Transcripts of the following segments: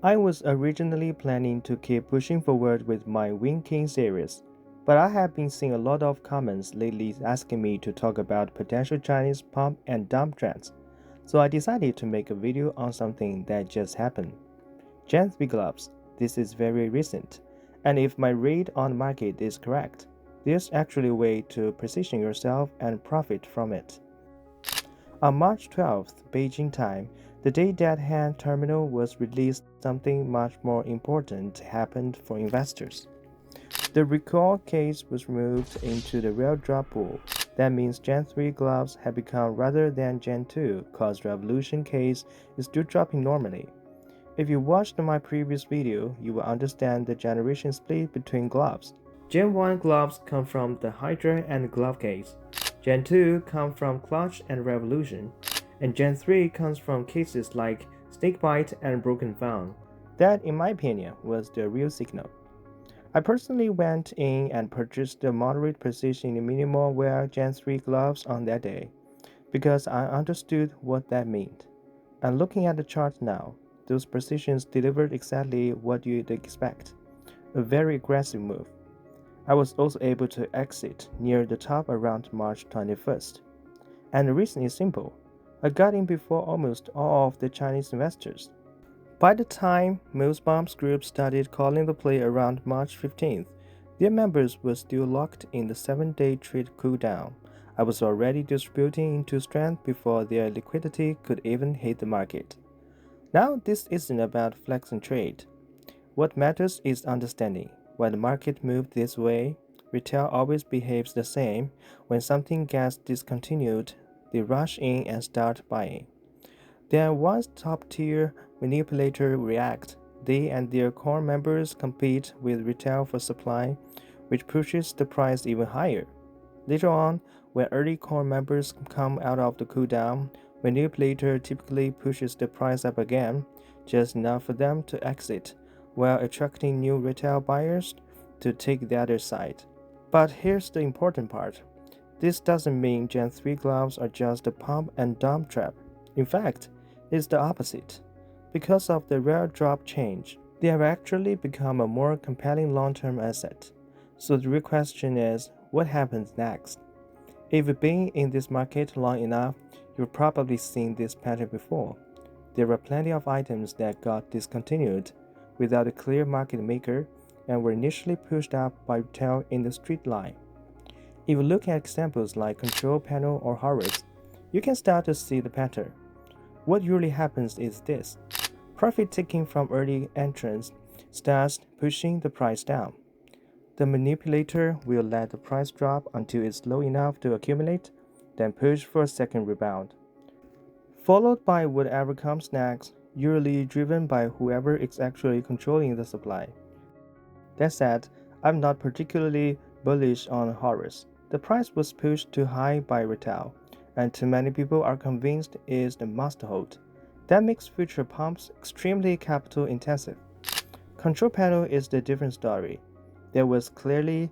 I was originally planning to keep pushing forward with my Windking series, but I have been seeing a lot of comments lately asking me to talk about potential Chinese pump and dump trends, so I decided to make a video on something that just happened. Gen 3 gloves. This is very recent, and if my read on the market is correct, there's actually a way to position yourself and profit from it. On March 12th, Beijing time, the day that hand terminal was released, something much more important happened for investors. The recall case was moved into the real drop pool. That means Gen 3 gloves have become rather than Gen 2, cause Revolution case is still dropping normally. If you watched my previous video, you will understand the generation split between gloves. Gen 1 gloves come from the Hydra and glove case. Gen 2 come from Clutch and Revolution, and Gen 3 comes from cases like Snakebite and Broken Fawn. That, in my opinion, was the real signal. I personally went in and purchased the moderate position in minimal wear Gen 3 gloves on that day, because I understood what that meant. And looking at the chart now, those positions delivered exactly what you'd expect. A very aggressive move. I was also able to exit near the top around March 21st. And the reason is simple. I got in before almost all of the Chinese investors. By the time most bombs groups started calling the play around March 15th, their members were still locked in the 7-day trade cooldown. I was already distributing into strength before their liquidity could even hit the market. Now, this isn't about flex and trade. What matters is understanding. When the market moves this way, retail always behaves the same. When something gets discontinued, they rush in and start buying. Then once top-tier manipulators react, they and their core members compete with retail for supply, which pushes the price even higher. Later on, when early core members come out of the cooldown, manipulator typically pushes the price up again, just enough for them to exit, while attracting new retail buyers to take the other side. But here's the important part. This doesn't mean Gen 3 gloves are just a pump and dump trap. In fact, it's the opposite. Because of the rare drop change, they have actually become a more compelling long-term asset. So the real question is, what happens next? If you've been in this market long enough, you've probably seen this pattern before. There are plenty of items that got discontinued without a clear market maker and were initially pushed up by retail in the street line. If you look at examples like Control Panel or Horus, you can start to see the pattern. What usually happens is this. Profit taking from early entrants starts pushing the price down. The manipulator will let the price drop until it's low enough to accumulate, then push for a second rebound, followed by whatever comes next, usually driven by whoever is actually controlling the supply. That said, I'm not particularly bullish on Horus. The price was pushed too high by retail, and too many people are convinced it's the must hold. That makes future pumps extremely capital intensive. Control panel is the different story. There was clearly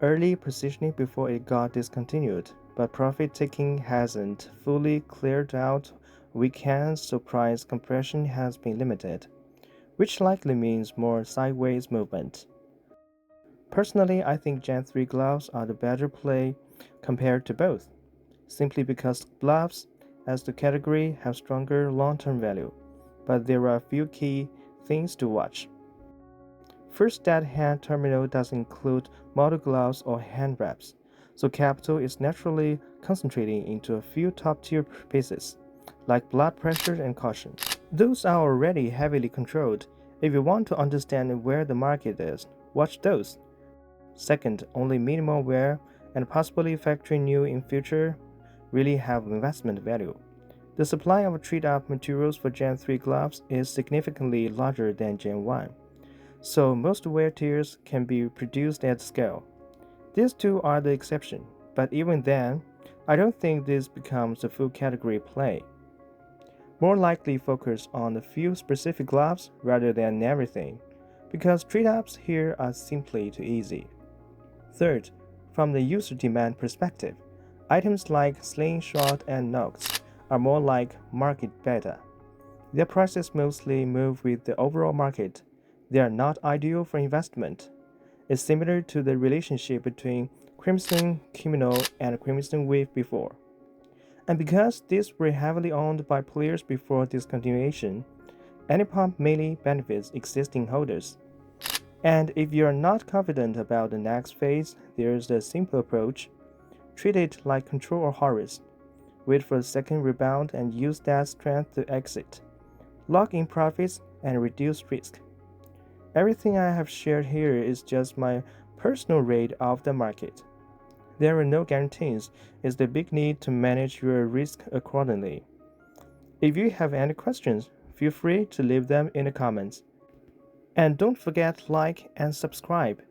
early positioning before it got discontinued, but profit taking hasn't fully cleared out weekends, so price compression has been limited, which likely means more sideways movement. Personally, I think Gen 3 gloves are the better play compared to both, simply because gloves as the category have stronger long-term value, but there are a few key things to watch. First, that hand terminal doesn't include model gloves or hand wraps, so capital is naturally concentrating into a few top-tier pieces, like blood pressure and caution. Those are already heavily controlled. If you want to understand where the market is, watch those. Second, only minimal wear and possibly factory new in future really have investment value. The supply of treat-up materials for Gen 3 gloves is significantly larger than Gen 1, so most wear tiers can be produced at scale. These two are the exception, but even then, I don't think this becomes a full category play. More likely focus on a few specific gloves rather than everything, because treat-ups here are simply too easy. Third, from the user demand perspective, items like Slingshot and Nox are more like market beta. Their prices mostly move with the overall market. They are not ideal for investment. It's similar to the relationship between Crimson Kimono and Crimson Wave before. And because these were heavily owned by players before discontinuation, any pump mainly benefits existing holders. And if you are not confident about the next phase, there's a simple approach. Treat it like Control or Horus. Wait for a second rebound and use that strength to exit. Lock in profits and reduce risk. Everything I have shared here is just my personal rate of the market. There are no guarantees. It's the big need to manage your risk accordingly. If you have any questions, feel free to leave them in the comments. And don't forget to like and subscribe.